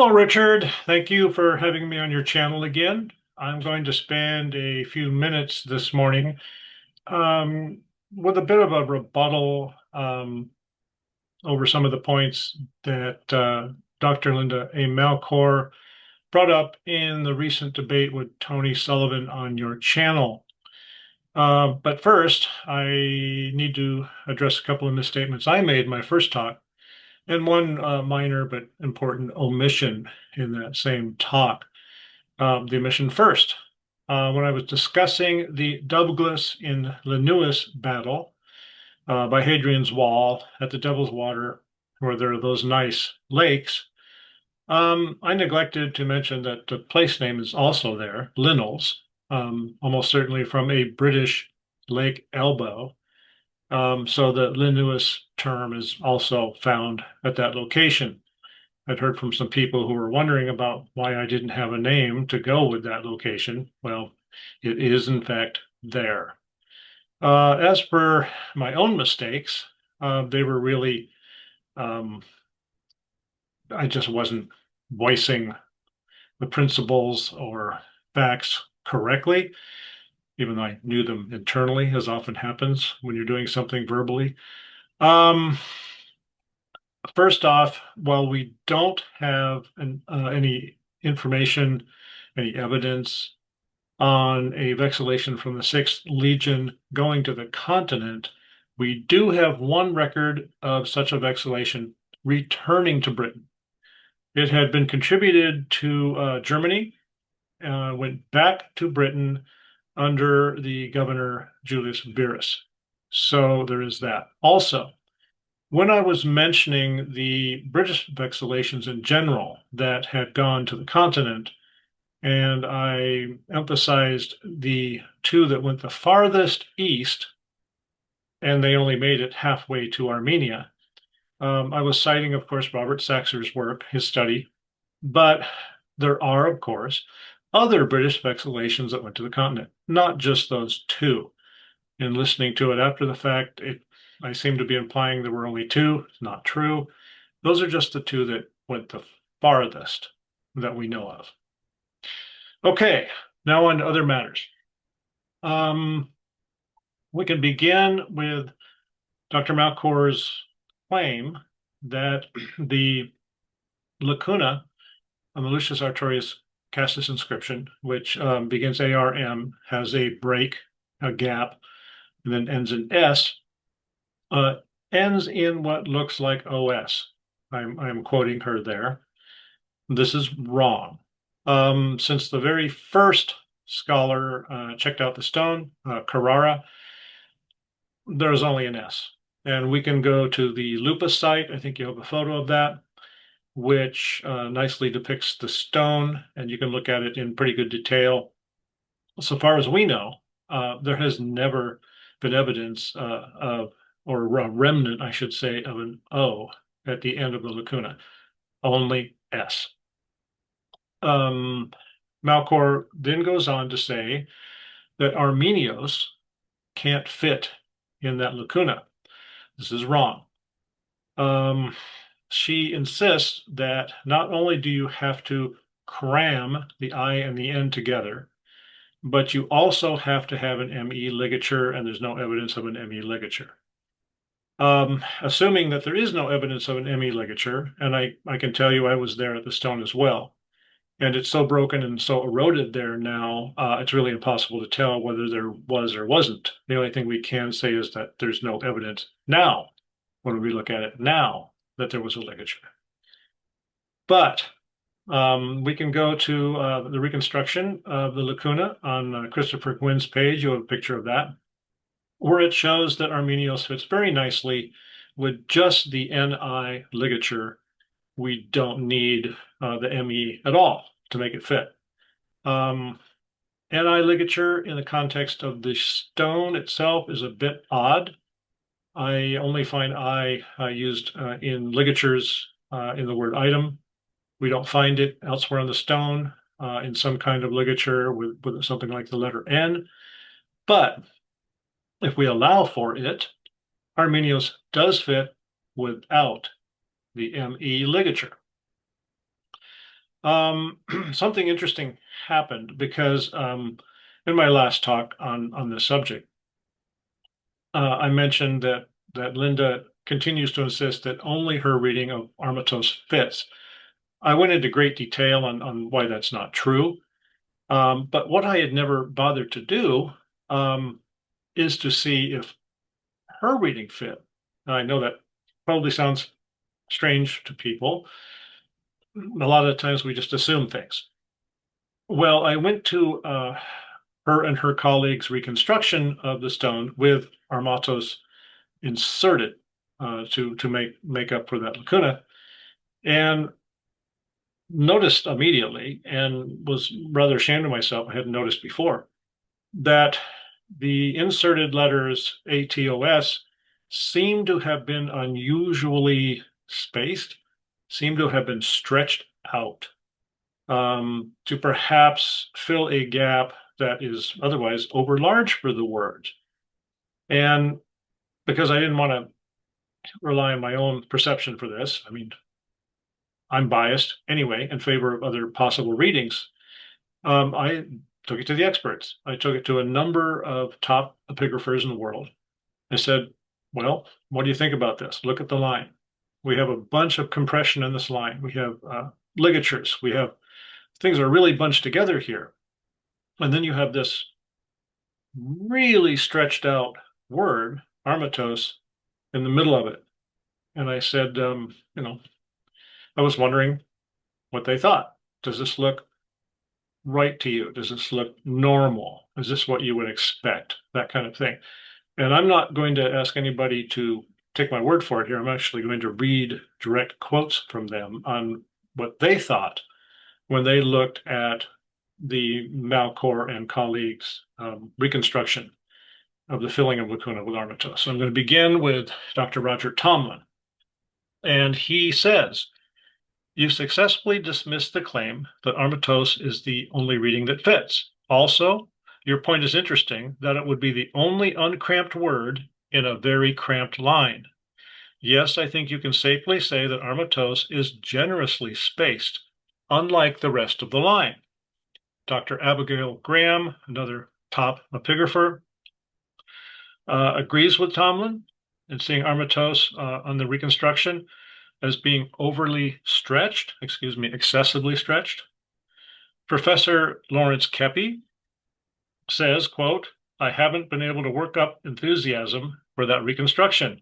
Hello, Richard. Thank you for having me on your channel again. I'm going to spend a few minutes this morning um, with a bit of a rebuttal over some of the points that Dr. Linda A. Malcor brought up in the recent debate with Tony Sullivan on your channel. But first, I need to address a couple of misstatements I made in my first talk, and one minor but important omission in that same talk. The omission first. When I was discussing the Douglas in Linus battle by Hadrian's Wall at the Devil's Water, where there are those nice lakes, I neglected to mention that the place name is also there, Linnels, almost certainly from a British lake elbow. So the Linus term is also found at that location. I'd heard from some people who were wondering about why I didn't have a name to go with that location. Well, it is in fact there. As per my own mistakes, they were really, um, I just wasn't voicing the principles or facts correctly, even though I knew them internally, as often happens when you're doing something verbally. Um, First off, while we don't have any information, any evidence on a vexillation from the Sixth Legion going to the continent, we do have one record of such a vexillation returning to Britain. It had been contributed to Germany, went back to Britain under the governor Julius Verus. So there is that. Also, when I was mentioning the British vexillations in general that had gone to the continent, and I emphasized the two that went the farthest east, and they only made it halfway to Armenia. I was citing, of course, Robert Saxer's work, his study, but there are, of course, other British vexillations that went to the continent, not just those two. In listening to it after the fact, I seem to be implying there were only two. It's not true. Those are just the two that went the farthest that we know of. Okay, now on to other matters. Um, we can begin with Dr. Malcor's claim that the lacuna on the Lucius Artorius Castus inscription, which begins ARM, has a break, a gap, and then ends in S, uh, ends in what looks like OS. I'm quoting her there. This is wrong. Since the very first scholar checked out the stone, Carrara, there's only an S. And we can go to the Lupus site. I think you have a photo of that, which nicely depicts the stone, and you can look at it in pretty good detail. So far as we know, there has never been evidence of, or a remnant, I should say, of an O at the end of the lacuna, only S. Malcor then goes on to say that Armenios can't fit in that lacuna. This is wrong. She insists that not only do you have to cram the I and the N together, but you also have to have an ME ligature, and there's no evidence of an ME ligature. Assuming that there is no evidence of an ME ligature, and I can tell you I was there at the stone as well, and it's so broken and so eroded there now, it's really impossible to tell whether there was or wasn't. The only thing we can say is that there's no evidence now, when we look at it now, that there was a ligature. But we can go to the reconstruction of the lacuna on Christopher Gwynn's page. You have a picture of that, where it shows that Armenios fits very nicely with just the NI ligature. We don't need the ME at all to make it fit. NI ligature in the context of the stone itself is a bit odd. I only find I used in ligatures in the word item. We don't find it elsewhere on the stone in some kind of ligature with something like the letter N. But if we allow for it, Armenios does fit without the ME ligature. Something interesting happened because in my last talk on this subject, I mentioned that Linda continues to insist that only her reading of Armatos fits. I went into great detail on why that's not true. But what I had never bothered to do um, is to see if her reading fit. Now, I know that probably sounds strange to people. A lot of times we just assume things. Well, I went to her and her colleagues' reconstruction of the stone with Armatos inserted to make up for that lacuna, and noticed immediately, and was rather ashamed of myself. I hadn't noticed before that the inserted letters ATOS seem to have been unusually spaced, seem to have been stretched out to perhaps fill a gap that is otherwise over large for the word. And because I didn't want to rely on my own perception for this, I mean, I'm biased anyway in favor of other possible readings. I took it to the experts. I took it to a number of top epigraphers in the world. I said, well, what do you think about this? Look at the line. We have a bunch of compression in this line. We have ligatures. We have things are really bunched together here. And then you have this really stretched out word, armatos, in the middle of it. And I said, I was wondering what they thought. Does this look right to you? Does this look normal? Is this what you would expect? That kind of thing. And I'm not going to ask anybody to take my word for it here. I'm actually going to read direct quotes from them on what they thought when they looked at the Malcor and colleagues' reconstruction of the filling of lacuna with armatos. So I'm going to begin with Dr. Roger Tomlin. And he says, you successfully dismissed the claim that armatos is the only reading that fits. Also, your point is interesting that it would be the only uncramped word in a very cramped line. Yes, I think you can safely say that armatos is generously spaced, unlike the rest of the line. Dr. Abigail Graham, another top epigrapher, agrees with Tomlin in seeing armatos on the reconstruction as being overly stretched, excessively stretched. Professor Lawrence Kepi says, quote, I haven't been able to work up enthusiasm for that reconstruction.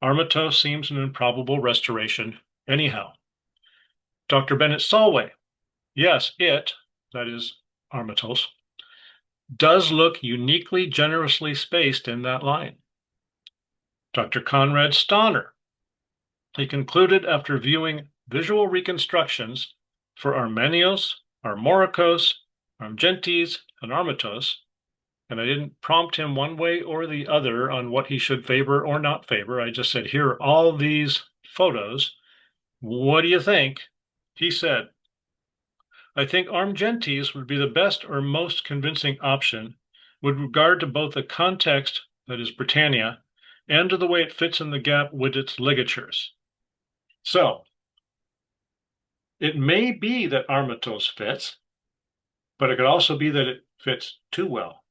Armatos seems an improbable restoration anyhow. Dr. Bennett Solway, yes, that is armatos, does look uniquely generously spaced in that line. Dr. Conrad Stahner, he concluded after viewing visual reconstructions for Armenios, Armoricos, Armgentes, and Armatos, and I didn't prompt him one way or the other on what he should favor or not favor. I just said, here are all these photos. What do you think? He said, I think Armgentes would be the best or most convincing option with regard to both the context, that is Britannia, and to the way it fits in the gap with its ligatures. So, it may be that armatos fits, but it could also be that it fits too well,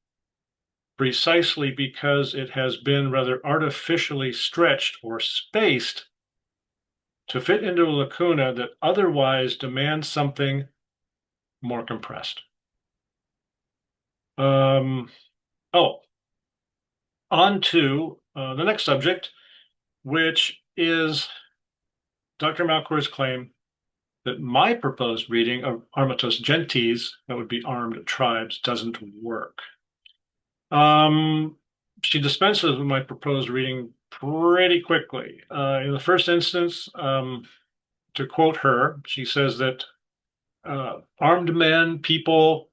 precisely because it has been rather artificially stretched or spaced to fit into a lacuna that otherwise demands something more compressed. On to the next subject, which is Dr. Malcor's claim that my proposed reading of Armatos Gentes, that would be armed tribes, doesn't work. She dispenses with my proposed reading pretty quickly. In the first instance, to quote her, she says that armed men, people,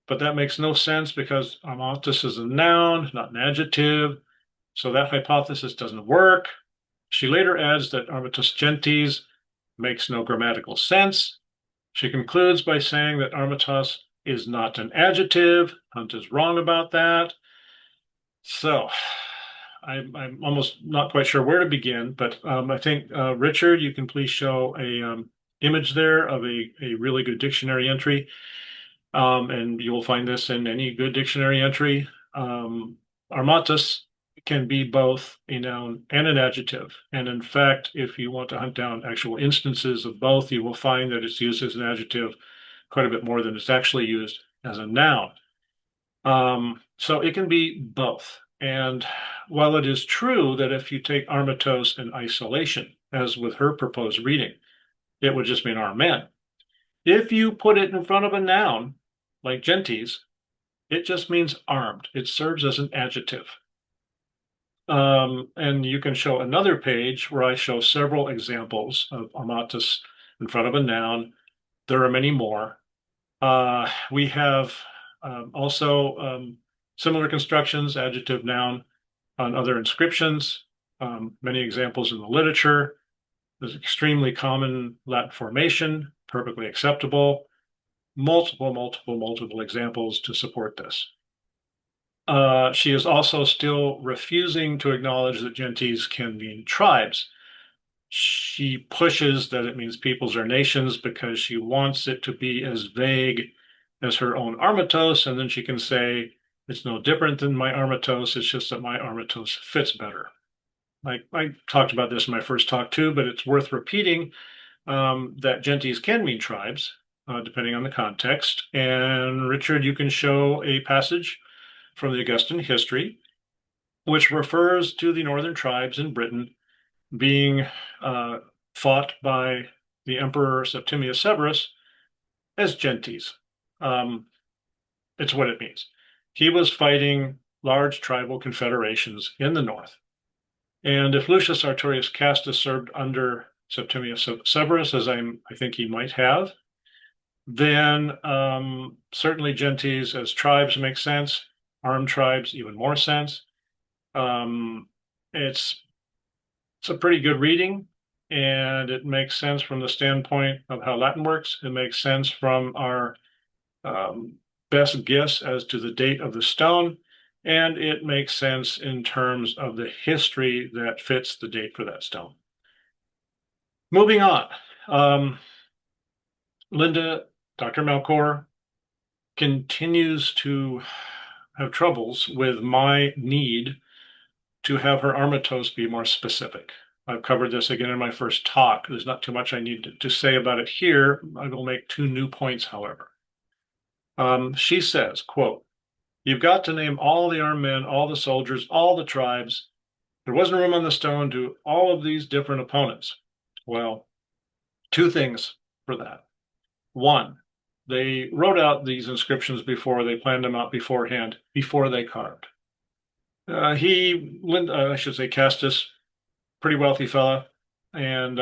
but that makes no sense because Armatos is a noun, not an adjective. So that hypothesis doesn't work. She later adds that Armatos Gentes makes no grammatical sense. She concludes by saying that armatos is not an adjective. Hunt is wrong about that. So I'm almost not quite sure where to begin, but I think, Richard, you can please show a image there of a really good dictionary entry. And you will find this in any good dictionary entry. Armatus can be both a noun and an adjective. And in fact, if you want to hunt down actual instances of both, you will find that it's used as an adjective quite a bit more than it's actually used as a noun. So it can be both. And while it is true that if you take armatos in isolation, as with her proposed reading, it would just mean armed men. If you put it in front of a noun, like gentes, it just means armed. It serves as an adjective. And you can show another page where I show several examples of armatus in front of a noun. There are many more. We have also similar constructions, adjective, noun, on other inscriptions. Many examples in the literature. There's extremely common Latin formation, perfectly acceptable. Multiple examples to support this. She is also still refusing to acknowledge that gentes can mean tribes. She pushes that it means peoples or nations because she wants it to be as vague as her own armatos, and then she can say, it's no different than my armatos, it's just that my armatos fits better. I talked about this in my first talk too, but it's worth repeating that gentes can mean tribes, depending on the context. And Richard, you can show a passage from the Augustan history, which refers to the northern tribes in Britain being fought by the Emperor Septimius Severus as gentes. It's what it means. He was fighting large tribal confederations in the north. And if Lucius Artorius Castus served under Septimius Severus, as I think he might have, then certainly gentes as tribes make sense. Armed tribes, even more sense. It's a pretty good reading, and it makes sense from the standpoint of how Latin works. It makes sense from our best guess as to the date of the stone, and it makes sense in terms of the history that fits the date for that stone. Moving on, Linda, Dr. Malcor, continues to have troubles with my need to have her armatos be more specific. I've covered this again in my first talk. There's not too much I need to say about it here. I will make two new points, however. She says, quote, you've got to name all the armed men, all the soldiers, all the tribes. There wasn't room on the stone to all of these different opponents. Well, two things for that. One, they wrote out these inscriptions before, they planned them out beforehand, before they carved. I should say Castus, pretty wealthy fella, and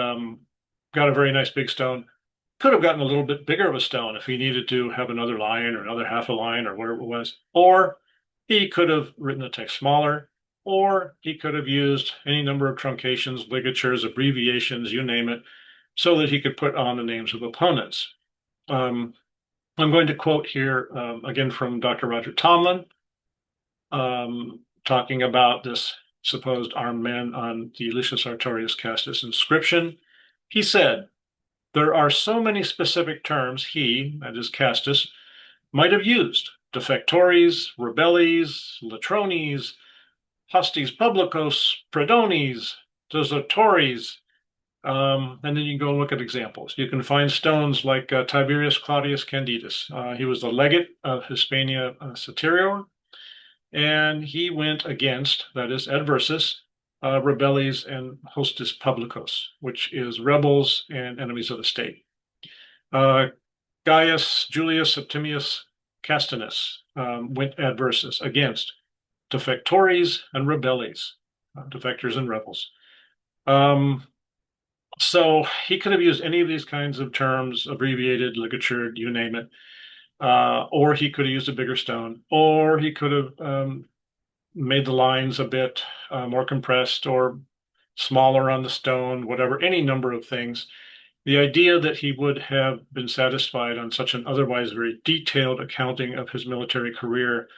got a very nice big stone. Could have gotten a little bit bigger of a stone if he needed to have another line or another half a line or whatever it was. Or he could have written the text smaller, or he could have used any number of truncations, ligatures, abbreviations, you name it, so that he could put on the names of opponents. I'm going to quote here again from Dr. Roger Tomlin, talking about this supposed armed men on the Lucius Artorius Castus inscription. He said, there are so many specific terms he, that is Castus, might have used. Defectores, rebelles, latrones, hostes publicos, predones, desertores, and then you can go and look at examples. You can find stones like Tiberius Claudius Candidus. He was the legate of Hispania Superior, and he went against, that is, adversus, rebelles and hostis publicos, which is rebels and enemies of the state. Gaius Julius Septimius Castinus went adversus against defectores and rebelles, defectors and rebels. So he could have used any of these kinds of terms, abbreviated, ligatured, you name it, or he could have used a bigger stone, or he could have made the lines a bit more compressed or smaller on the stone, whatever, any number of things. The idea that he would have been satisfied on such an otherwise very detailed accounting of his military career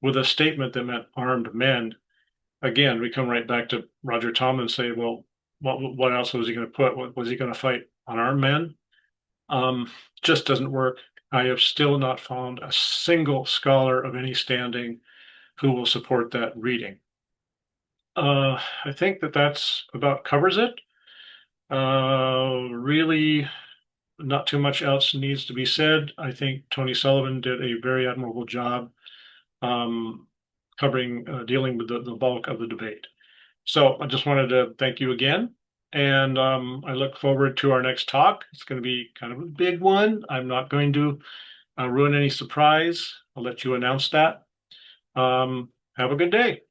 with a statement that meant armed men, again, we come right back to Roger Tomlin and say, well, what else was he going to put? Was he going to fight unarmed men? Um, just doesn't work. I have still not found a single scholar of any standing who will support that reading. I think that that's about covers it. Really, not too much else needs to be said. I think Tony Sullivan did a very admirable job um, covering, dealing with the bulk of the debate. So I just wanted to thank you again. And I look forward to our next talk. It's going to be kind of a big one. I'm not going to ruin any surprise. I'll let you announce that. Have a good day.